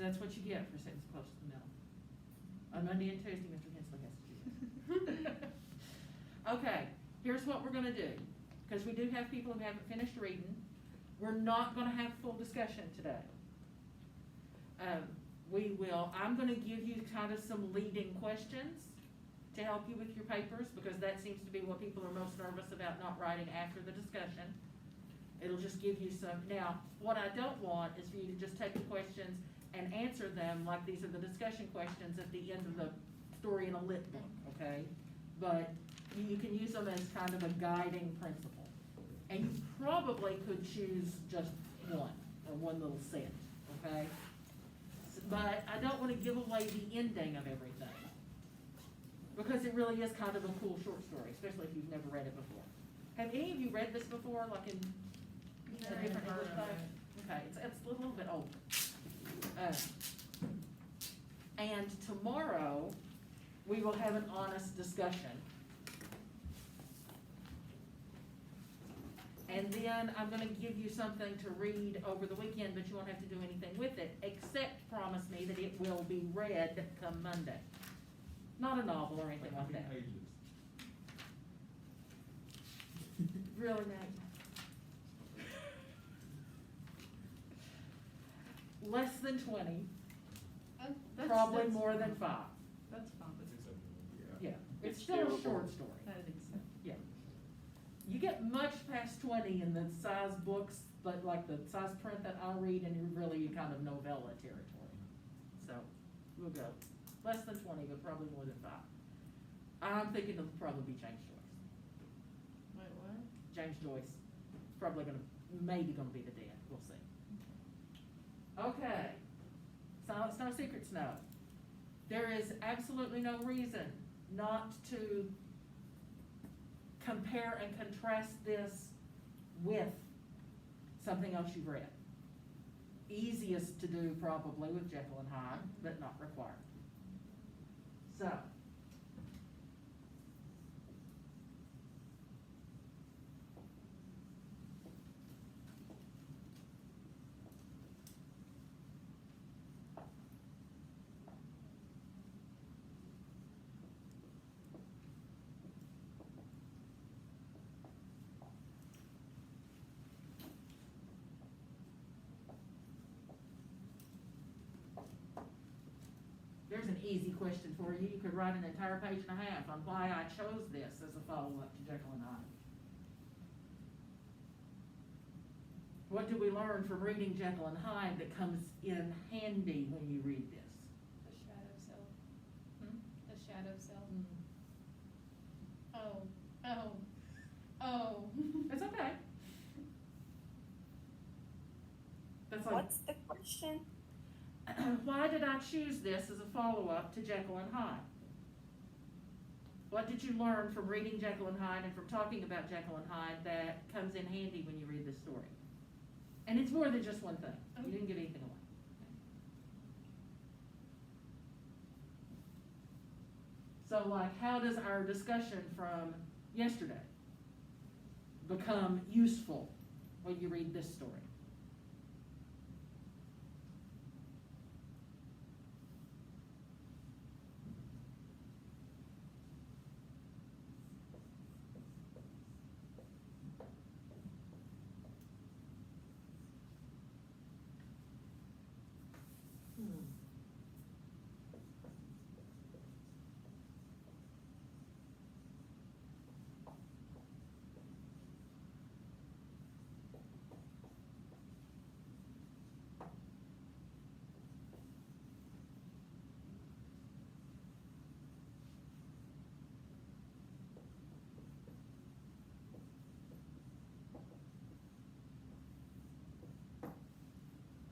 that's what you get for sitting so close to the middle. On Monday and Tuesday, Mr. Hensley has to do that. Okay, here's what we're gonna do, because we do have people who haven't finished reading. We're not gonna have full discussion today. I'm gonna give you kind of some leading questions to help you with your papers, because that seems to be what people are most nervous about not writing after the discussion. It'll just give you some, now, what I don't want is for you to just take the questions and answer them like these are the discussion questions at the end of the story in a lit book, okay? But you can use them as kind of a guiding principle. And you probably could choose just one, or one little set, okay? But I don't wanna give away the ending of everything, because it really is kind of a cool short story, especially if you've never read it before. Have any of you read this before, like in a different English thing? Okay, it's a little bit older. And tomorrow, we will have an honest discussion. And then I'm gonna give you something to read over the weekend, but you won't have to do anything with it, except promise me that it will be read come Monday. Not a novel or anything like that. Pages. Really, Nate? Less than 20, probably more than 5. That's fine. That's acceptable. Yeah, it's still a short story. That is acceptable. Yeah. You get much past 20 in the size books, but like the size print that I read, and you're really kind of novella territory. So, we'll go. Less than 20, but probably more than 5. I'm thinking it'll probably be James Joyce. Wait, what? James Joyce. Probably maybe gonna be the Dead. We'll see. Okay. Silent Snow, Secret Snow. There is absolutely no reason not to compare and contrast this with something else you've read. Easiest to do probably with Jekyll and Hyde, but not required. So, there's an easy question for you. You could write an entire page and a half on why I chose this as a follow-up to Jekyll and Hyde. What do we learn from reading Jekyll and Hyde that comes in handy when you read this? The shadow self. Hmm? The shadow self. Mm. Oh. It's okay. That's like, What's the question? why did I choose this as a follow-up to Jekyll and Hyde? What did you learn from reading Jekyll and Hyde and from talking about Jekyll and Hyde that comes in handy when you read this story? And it's more than just one thing. You didn't give anything away. So like, how does our discussion from yesterday become useful when you read this story?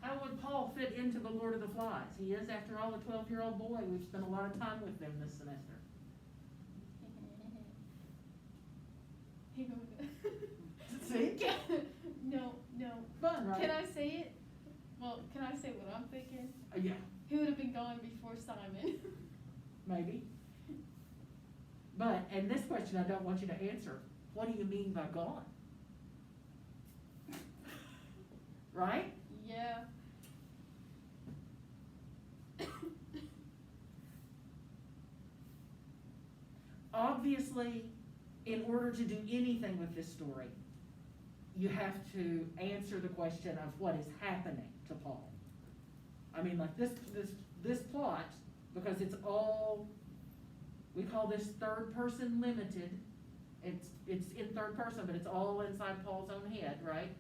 How would Paul fit into the Lord of the Flies? He is, after all, a 12-year-old boy. We've spent a lot of time with him this semester. He would. See? No. Fun, right? Can I say it? Well, can I say what I'm thinking? Yeah, He would have been gone before Simon. maybe. But, and this question I don't want you to answer. What do you mean by gone? Right? Yeah. obviously, in order to do anything with this story, you have to answer the question of what is happening to Paul. I mean, like this plot, because it's all, we call this third person limited. It's in third person, but it's all inside Paul's own head, right?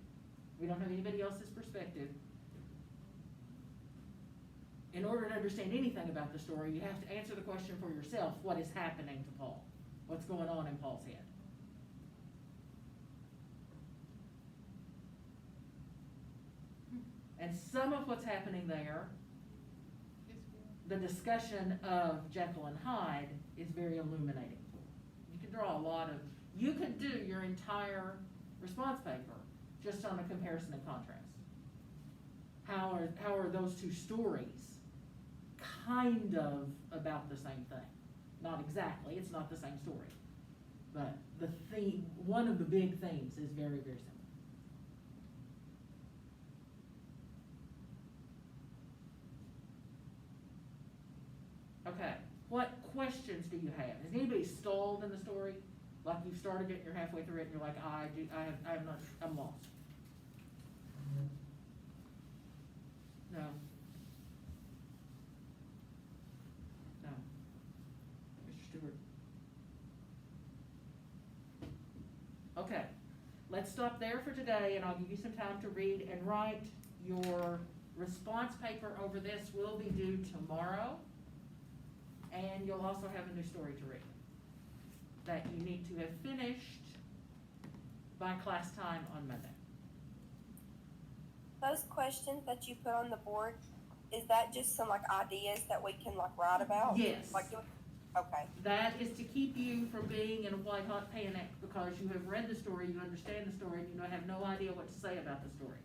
We don't have anybody else's perspective. In order to understand anything about the story, you have to answer the question for yourself, what is happening to Paul? What's going on in Paul's head? And some of what's happening there, the discussion of Jekyll and Hyde is very illuminating. You can draw a lot of, you could do your entire response paper just on a comparison and contrast. How are those two stories kind of about the same thing? Not exactly, it's not the same story. But the theme, one of the big themes is very, very similar. Okay, what questions do you have? Has anybody stalled in the story? Like you've started it and you're halfway through it and you're like, I'm lost. No. No. Mr. Stewart. Okay, let's stop there for today and I'll give you some time to read and write. Your response paper over this will be due tomorrow. And you'll also have a new story to read that you need to have finished by class time on Monday. Those questions that you put on the board, is that just some like ideas that we can like write about? Yes. Okay. That is to keep you from being in a white hot panic because you have read the story, you understand the story, and you have no idea what to say about the story.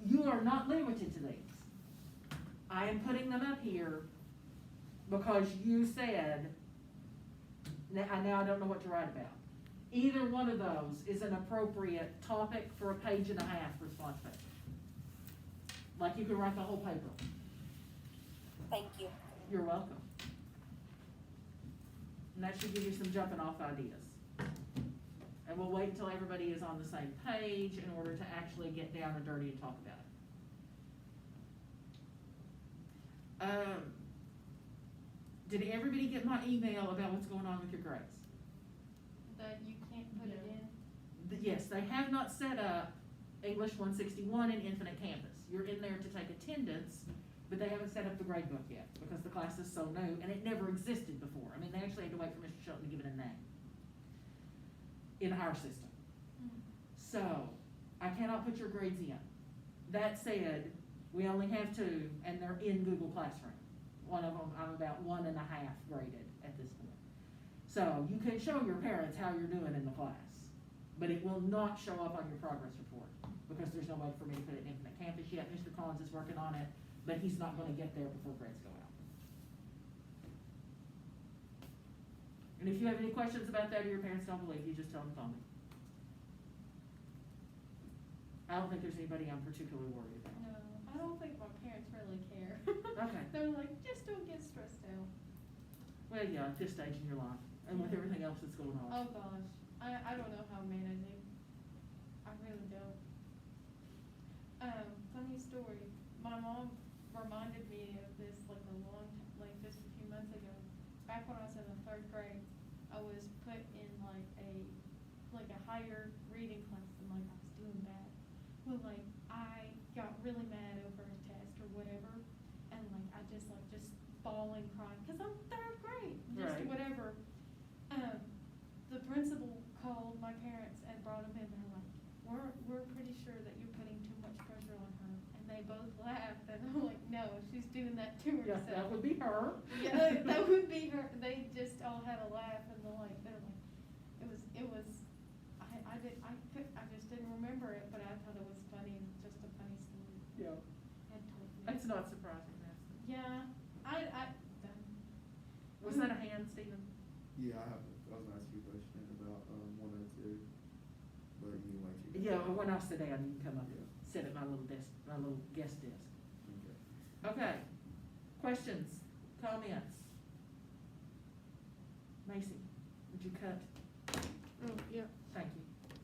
You are not limited to these. I am putting them up here because you said, now I don't know what to write about. Either one of those is an appropriate topic for a 1.5 page response paper. Like you can write the whole paper. Thank you. You're welcome. And that should give you some jumping off ideas. And we'll wait until everybody is on the same page in order to actually get down and dirty and talk about it. Did everybody get my email about what's going on with your grades? That you can't put it in? Yes, they have not set up English 161 and Infinite Campus. You're in there to take attendance, but they haven't set up the grade book yet because the class is so new and it never existed before. I mean, they actually had to wait for Mr. Shelton to give it a name in our system. So, I cannot put your grades in. That said, we only have 2 and they're in Google Classroom. One of them, I'm about 1.5 graded at this point. So you can show your parents how you're doing in the class, but it will not show up on your progress report because there's no way for me to put it in Infinite Campus yet. Mr. Collins is working on it, but he's not going to get there before grades go out. And if you have any questions about that or your parents don't believe you, just tell them to call me. I don't think there's anybody I'm particularly worried about. No, I don't think my parents really care. Okay. They're like, just don't get stressed out. Well, yeah, at this stage in your life, and with everything else that's going on. Oh gosh, I don't know how I'm managing. I really don't. Funny story. My mom reminded me of this just a few months ago. Back when I was in the 3rd grade, I was put in like a higher reading class and I was doing bad. Well, I got really mad over a test or whatever, and I just bawling, crying, cause I'm 3rd grade, just Right. whatever. The principal called my parents and brought them in. They're like, we're pretty sure that you're putting too much pressure on her, and they both laughed. And I'm like, no, she's doing that to Yeah, herself. that would be her. Yeah, that would be her. They just all had a laugh, and they're like, it was. I just didn't remember it, but I thought it was funny, just a funny story. Yeah. Ed told me. That's not surprising, that's. Yeah, Was that a hand, Stephen? Yeah, I was gonna ask you a question about 102, but you can wait. Yeah, well, when I sit down, you can come up Yeah. and sit at my little desk, my little guest desk. Okay. Okay, questions, comments? Macy, Would you cut